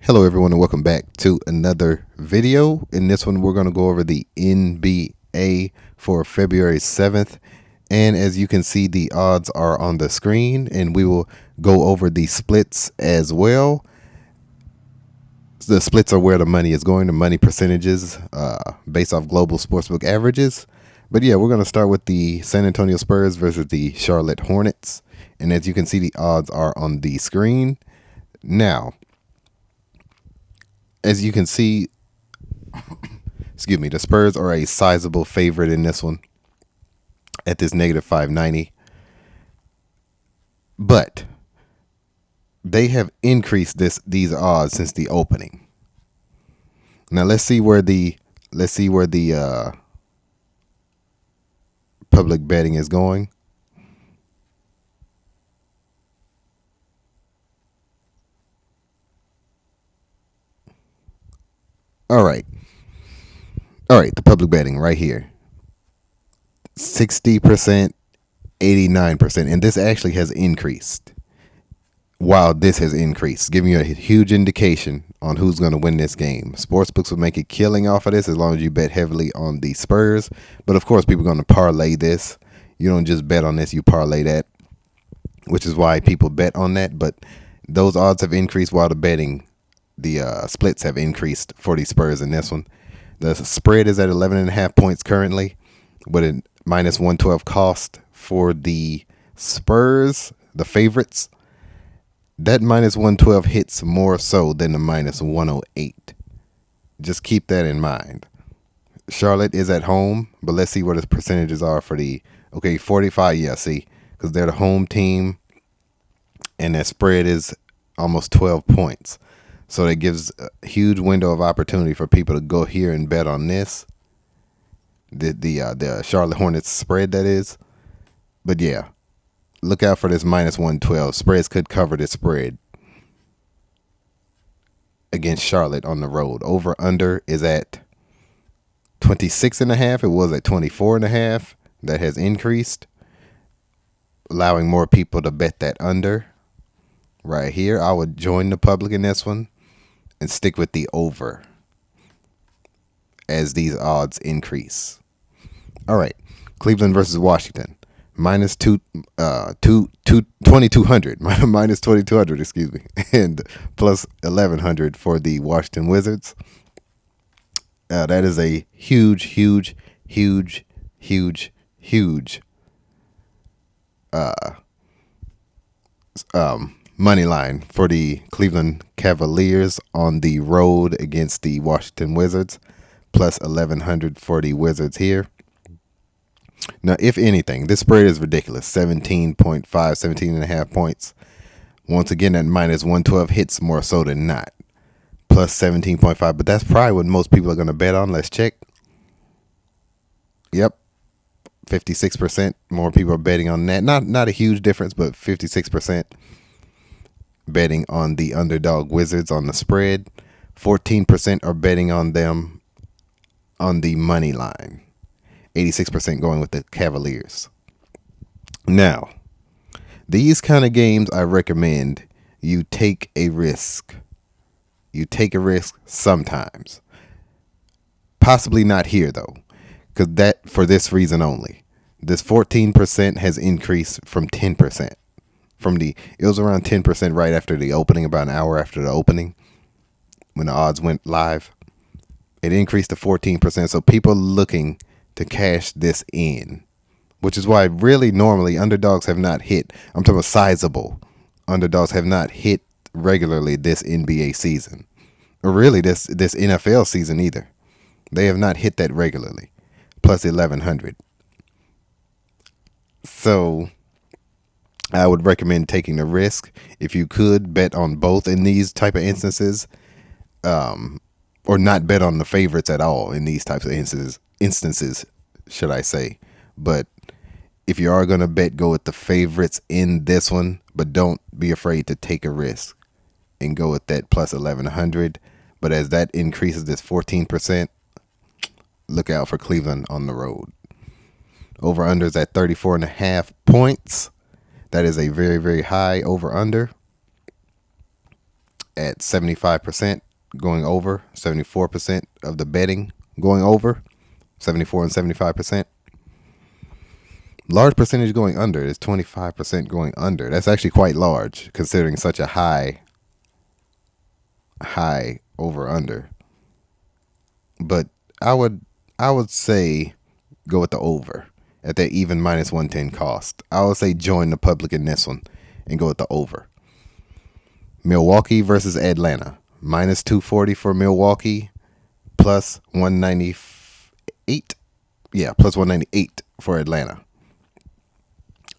Hello everyone and welcome back to another video. In this one we're going to go over the NBA for February 7th, and as you can see the odds are on the screen, and we will go over the splits as well. The splits are where the money is going, the money percentages based off global sportsbook averages. But yeah, we're going to start with the San Antonio Spurs versus the Charlotte Hornets, and as you can see the odds are on the screen. Now, as you can see, the Spurs are a sizable favorite in this one at this negative 590. But they have increased these odds since the opening. Now let's see where the public betting is going. All right. The public betting right here. 60%, 89%, and this actually has increased. While this has increased, giving you a huge indication on who's going to win this game. Sportsbooks will make a killing off of this as long as you bet heavily on the Spurs. But of course, people are going to parlay this. You don't just bet on this, you parlay that, which is why people bet on that. But those odds have increased while the splits have increased for the Spurs in this one. The spread is at 11.5 points currently, with a minus 112 cost for the Spurs, the favorites. That minus 112 hits more so than the minus 108. Just keep that in mind. Charlotte is at home, but let's see what the percentages are for the 45. Yeah, see, because they're the home team, and that spread is almost 12 points. So that gives a huge window of opportunity for people to go here and bet on this. The Charlotte Hornets spread, that is. But yeah, look out for this minus 112. Spreads could cover this spread against Charlotte on the road. Over under is at 26.5. It was at 24.5. That has increased, allowing more people to bet that under. Right here, I would join the public in this one and stick with the over as these odds increase. All right, Cleveland versus Washington. Minus 2200, minus 2200, excuse me, and plus 1100 for the Washington Wizards. That is a huge money line for the Cleveland Cavaliers on the road against the Washington Wizards, plus 1100 for the Wizards here. Now, if anything, this spread is ridiculous. 17.5, 17.5 points. Once again, that minus 112 hits more so than not. Plus 17.5, but that's probably what most people are going to bet on. Let's check. Yep. 56% more people are betting on that. Not a huge difference, but 56% betting on the underdog Wizards on the spread. 14% are betting on them on the money line. 86% going with the Cavaliers. Now, these kind of games, I recommend you take a risk. You take a risk sometimes. Possibly not here, though, because for this reason only. This 14% has increased from 10%. It was around 10% right after the opening, about an hour after the opening, when the odds went live. It increased to 14%, so people looking to cash this in, which is why really normally underdogs have not hit. I'm talking about sizable underdogs have not hit regularly this NBA season, or really this NFL season either. They have not hit that regularly, plus 1100. So I would recommend taking the risk. If you could bet on both in these type of instances, or not bet on the favorites at all in these types of instances, should I say. But if you are going to bet, go with the favorites in this one, but don't be afraid to take a risk and go with that plus 1100. But as that increases this 14%, look out for Cleveland on the road. Over under is at 34.5 points. That is a very, very high over under. at 75% going over, 74% of the betting going over, 74 and 75%. Large percentage going under is 25% going under. That's actually quite large considering such a high over under. But I would say go with the over at that even minus 110 cost. I would say join the public in this one and go with the over. Milwaukee versus Atlanta. Minus 240 for Milwaukee, plus 198. Yeah, plus 198 for Atlanta.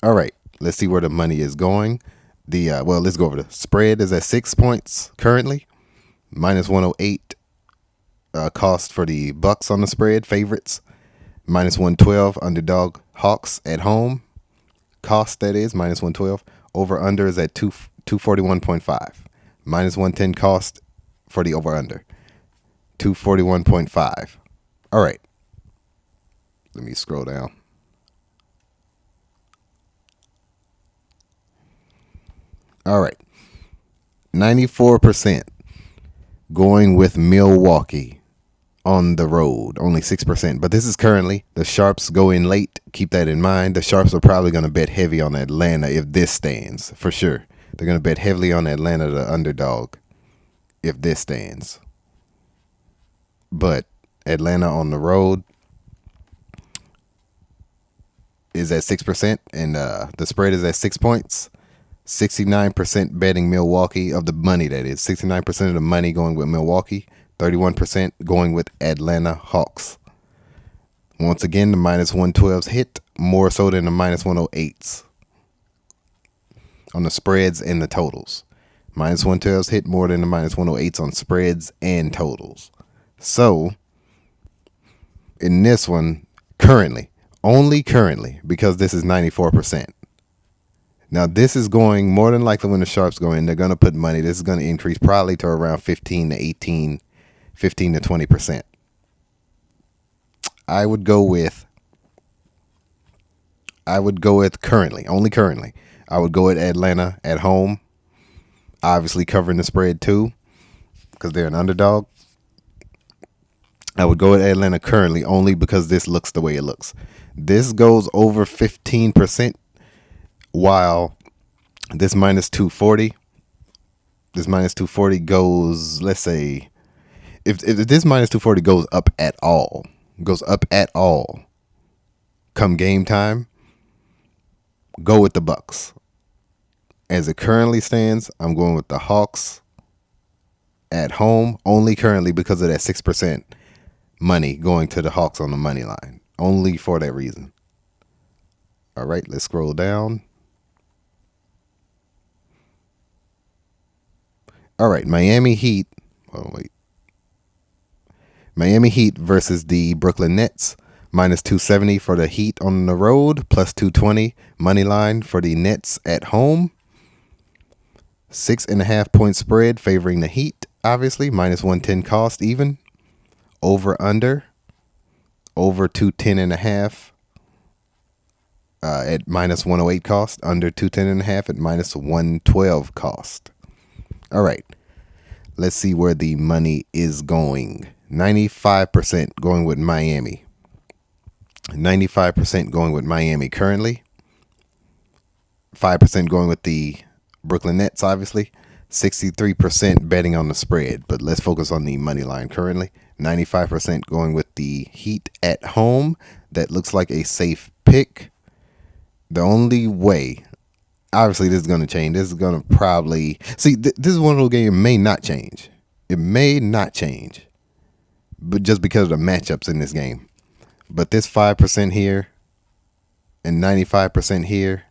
All right, let's see where the money is going. Let's go over the spread is at 6 points currently. Minus 108 cost for the Bucks on the spread, favorites. Minus 112 underdog Hawks at home. Cost, that is, minus 112. Over under is at 241.5. Minus 110 cost for the over under. 241.5. All right. Let me scroll down. All right. 94% going with Milwaukee on the road. Only 6%. But this is currently. The Sharps go in late. Keep that in mind. The Sharps are probably going to bet heavy on Atlanta if this stands. For sure. They're going to bet heavily on Atlanta, the underdog, if this stands. But Atlanta on the road is at 6%. And the spread is at 6 points. 69% betting Milwaukee of the money, that is. 69% of the money going with Milwaukee. 31% going with Atlanta Hawks. Once again, the minus 112s hit more so than the minus 108s on the spreads and the totals. Minus 112s hit more than the minus 108s on spreads and totals. So, in this one, only currently, because this is 94%. Now, this is going more than likely when the Sharps go in, they're going to put money. This is going to increase probably to around 15 to 18, 15 to 20%. I would go with only currently. I would go with Atlanta at home, obviously covering the spread too, because they're an underdog. I would go with Atlanta currently only because this looks the way it looks. This goes over 15%. While this minus 240 goes, let's say, if this minus 240 goes up at all, come game time, go with the Bucks. As it currently stands, I'm going with the Hawks at home, only currently because of that 6% money going to the Hawks on the money line. Only for that reason. All right, let's scroll down. All right, Miami Heat. Miami Heat versus the Brooklyn Nets. Minus 270 for the Heat on the road. Plus 220 money line for the Nets at home. 6.5 point spread favoring the Heat, obviously. Minus 110 cost even. Over under. Over 210.5 at minus 108 cost. Under 210.5 at minus 112 cost. All right, let's see where the money is going. 95% going with Miami. 95% going with Miami currently. 5% going with the Brooklyn Nets, obviously. 63% betting on the spread, but let's focus on the money line currently. 95% going with the Heat at home. That looks like a safe pick. The only way... Obviously, this is going to change. This is going to probably... See, this is one of those games may not change. It may not change. But just because of the matchups in this game. But this 5% here and 95% here.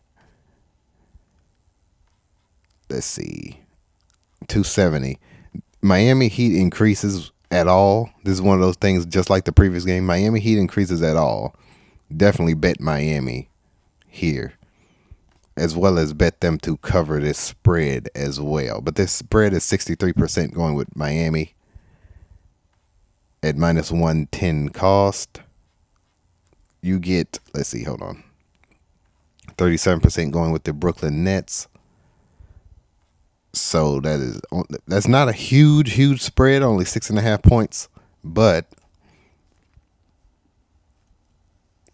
Let's see. 270. Miami Heat increases at all. This is one of those things just like the previous game. Miami Heat increases at all. Definitely bet Miami here, as well as bet them to cover this spread as well. But this spread is 63% going with Miami at minus 110 cost. You get, let's see, hold on. 37% going with the Brooklyn Nets. So that's not a huge spread, only 6.5 points. But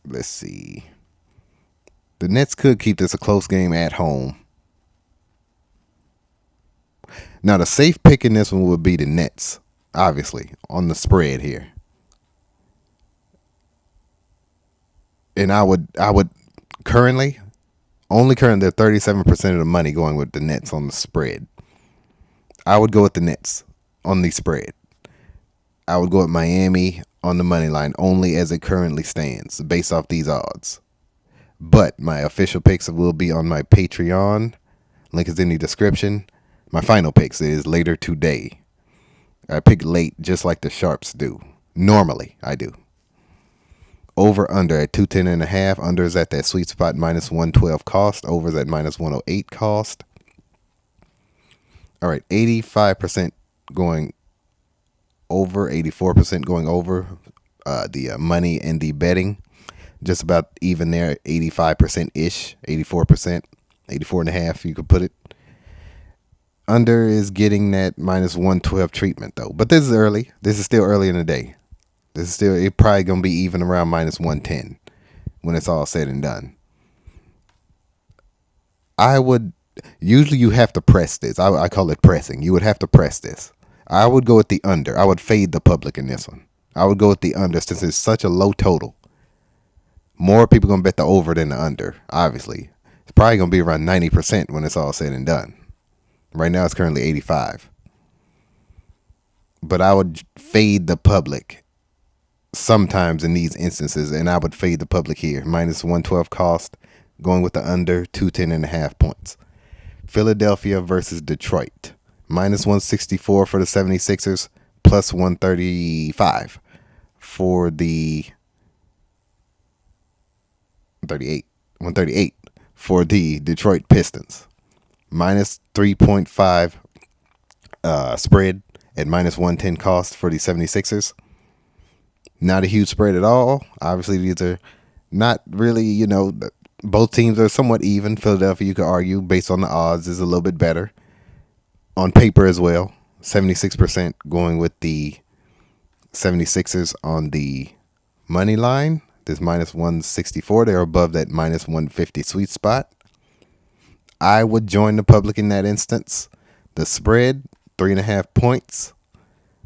let's see. The Nets could keep this a close game at home. Now the safe pick in this one would be the Nets, obviously, on the spread here. And I would currently they're 37% of the money going with the Nets on the spread. I would go with the Nets on the spread. I would go with Miami on the money line only as it currently stands based off these odds. But my official picks will be on my Patreon. Link is in the description. My final picks is later today. I pick late just like the Sharps do. Normally, I do. Over under at 210.5. Under is at that sweet spot minus 112 cost. Over is at minus 108 cost. All right, 85% going over, 84% going over. The money and the betting, just about even there, 85% ish, 84%, 84.5. You could put it. Under is getting that minus 112 treatment though, but this is early. This is still early in the day. It probably gonna be even around minus 110 when it's all said and done. I would usually you have to press this. I call it pressing. You would have to press this. I would go with the under. I would fade the public in this one. I would go with the under since it's such a low total. More people gonna bet the over than the under. Obviously, it's probably gonna be around 90% when it's all said and done. Right now, it's currently 85. But I would fade the public sometimes in these instances, and I would fade the public here. Minus 112 cost, going with the under, 210.5 points. Philadelphia versus Detroit. Minus 164 for the 76ers, plus 135 for the 138 for the Detroit Pistons. Minus 3.5 spread at minus 110 cost for the 76ers. Not a huge spread at all. Obviously, these are not really, both teams are somewhat even. Philadelphia, you could argue, based on the odds, is a little bit better. On paper as well, 76% going with the 76ers on the money line. This minus 164. They're above that minus 150 sweet spot. I would join the public in that instance. The spread, 3.5 points.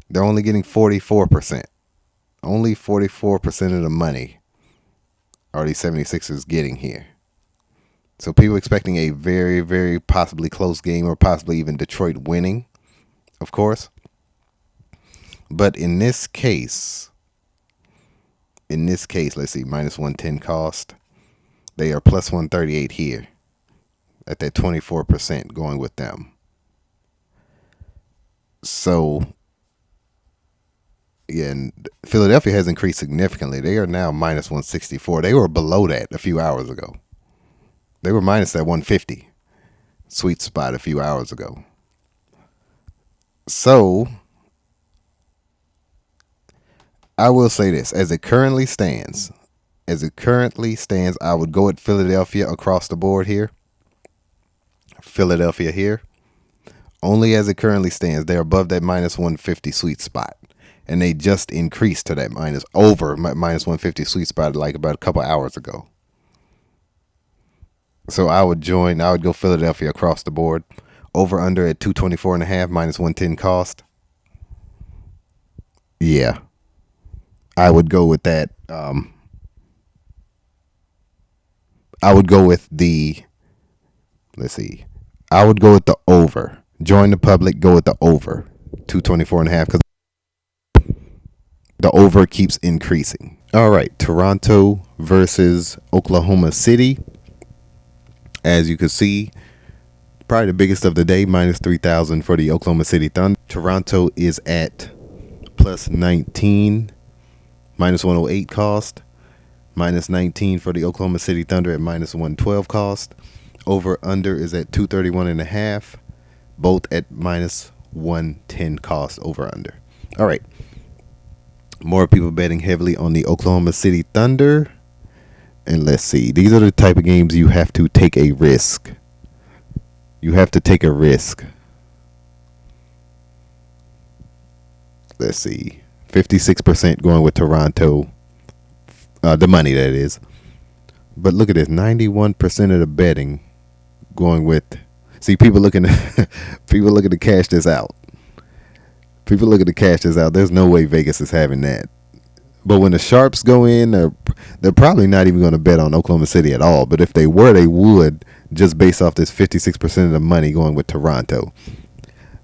They're only getting 44%. Only 44% of the money are these 76ers getting here. So people expecting a very, very possibly close game or possibly even Detroit winning, of course. But in this case, let's see, minus 110 cost. They are plus 138 here at that 24% going with them. So, yeah, and Philadelphia has increased significantly. They are now minus 164. They were below that a few hours ago. They were minus that 150 sweet spot a few hours ago. So, I will say this. As it currently stands, I would go at Philadelphia across the board here. Philadelphia here. Only as it currently stands, they're above that minus 150 sweet spot. And they just increased to that minus 150 sweet spot like about a couple hours ago. So I would go Philadelphia across the board. Over under at 224.5, minus 110 cost. Yeah. I would go with that. I would go with the, I would go with the over. Join the public, go with the over. 224.5 because the over keeps increasing. All right, Toronto versus Oklahoma City. As you can see, probably the biggest of the day, minus 3,000 for the Oklahoma City Thunder. Toronto is at plus 19, minus 108 cost. Minus 19 for the Oklahoma City Thunder at minus 112 cost. Over under is at 231.5. Both at minus 110 cost over under. All right. More people betting heavily on the Oklahoma City Thunder. And let's see. These are the type of games you have to take a risk. You have to take a risk. Let's see. 56% going with Toronto. The money, that is. But look at this. 91% of the betting going with. See, people looking to cash this out. People looking to cash this out. There's no way Vegas is having that. But when the sharps go in, they're probably not even going to bet on Oklahoma City at all. But if they were, they would, just based off this 56% of the money going with Toronto.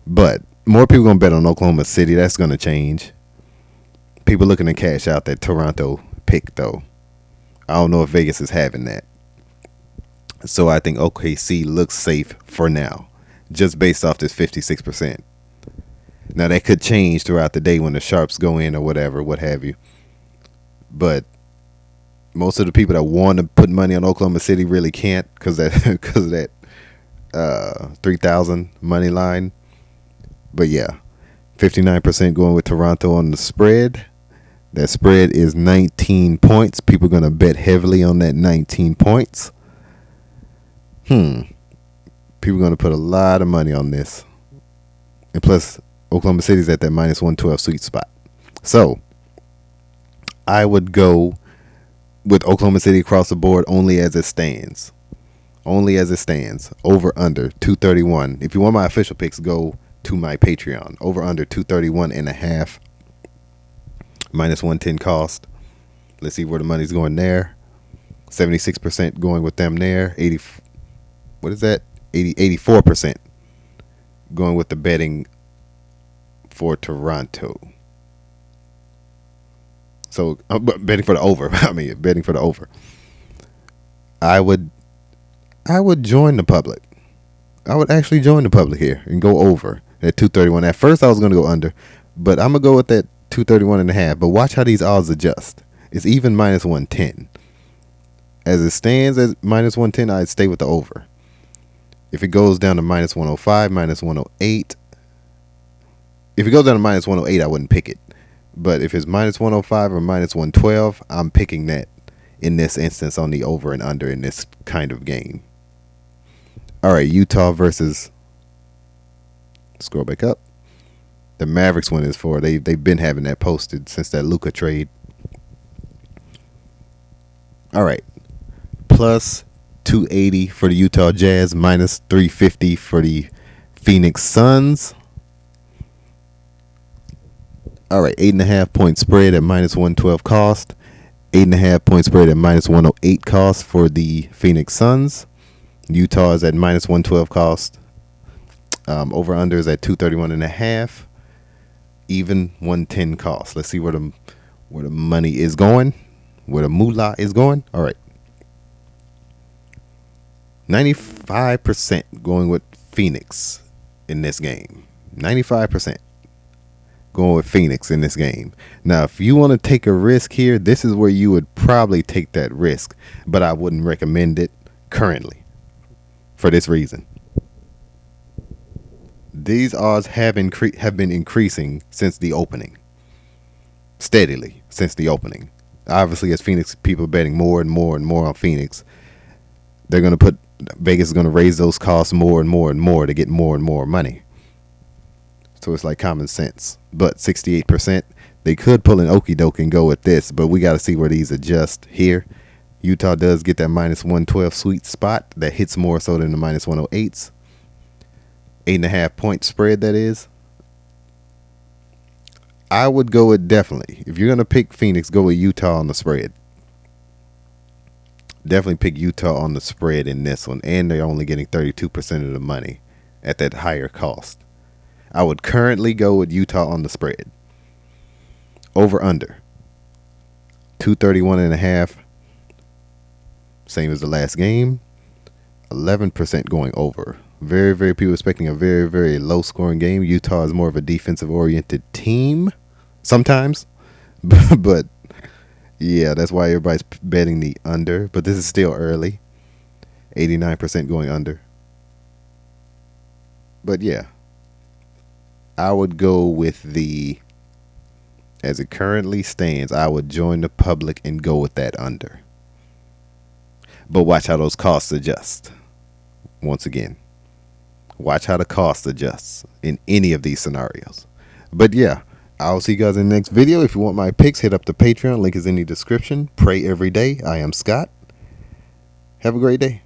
But more people going to bet on Oklahoma City. That's going to change. People looking to cash out that Toronto pick, though. I don't know if Vegas is having that. So I think OKC looks safe for now, just based off this 56%. Now, that could change throughout the day when the sharps go in or whatever, what have you. But most of the people that want to put money on Oklahoma City really can't because of that 3,000 money line. But yeah, 59% going with Toronto on the spread. That spread is 19 points. People are going to bet heavily on that 19 points. People are going to put a lot of money on this. And plus, Oklahoma City's at that minus 112 sweet spot. So, I would go with Oklahoma City across the board only as it stands. Only as it stands. Over under 231. If you want my official picks, go to my Patreon. Over under 231.5. Minus 110 cost. Let's see where the money's going there. 76% going with them there. 84% going with the betting for Toronto. So I'm betting for the over. Betting for the over. I would join the public. I would actually join the public here and go over at 231. At first I was going to go under, but I'm going to go with that 231.5. But watch how these odds adjust. It's even minus 110. As it stands at minus 110, I'd stay with the over. If it goes down to minus 105, minus 108. If it goes down to minus 108, I wouldn't pick it. But if it's minus 105 or minus 112, I'm picking that in this instance on the over and under in this kind of game. All right, Utah versus. Scroll back up. The Mavericks one is for. They've been having that posted since that Luka trade. All right. Plus 280 for the Utah Jazz. Minus 350 for the Phoenix Suns. All right, 8.5 point spread at minus 112 cost. 8.5 point spread at minus 108 cost for the Phoenix Suns. Utah is at minus 112 cost. Over under is at 231.5. Even 110 cost. Let's see where the money is going. Where the moolah is going. All right. 95% going with Phoenix in this game. 95%. Going with Phoenix in this game. Now, if you want to take a risk here, this is where you would probably take that risk, but I wouldn't recommend it currently for this reason. These odds have been increasing since the opening, steadily since the opening. Obviously, as Phoenix people betting more and more and more on Phoenix, Vegas is going to raise those costs more and more and more to get more and more money. So it's like common sense. But 68%, they could pull an okie doke and go with this, but we got to see where these adjust here. Utah does get that minus 112 sweet spot that hits more so than the minus 108s. 8.5 point spread, that is. I would go with definitely. If you're going to pick Phoenix, go with Utah on the spread. Definitely pick Utah on the spread in this one. And they're only getting 32% of the money at that higher cost. I would currently go with Utah on the spread. Over under. 231.5. Same as the last game. 11% going over. Very, very people expecting a very, very low scoring game. Utah is more of a defensive oriented team sometimes. But yeah, that's why everybody's betting the under. But this is still early. 89% going under. But yeah. I would go with as it currently stands, I would join the public and go with that under. But watch how those costs adjust. Once again, watch how the cost adjusts in any of these scenarios. But yeah, I'll see you guys in the next video. If you want my picks, hit up the Patreon. Link is in the description. Pray every day. I am Scott. Have a great day.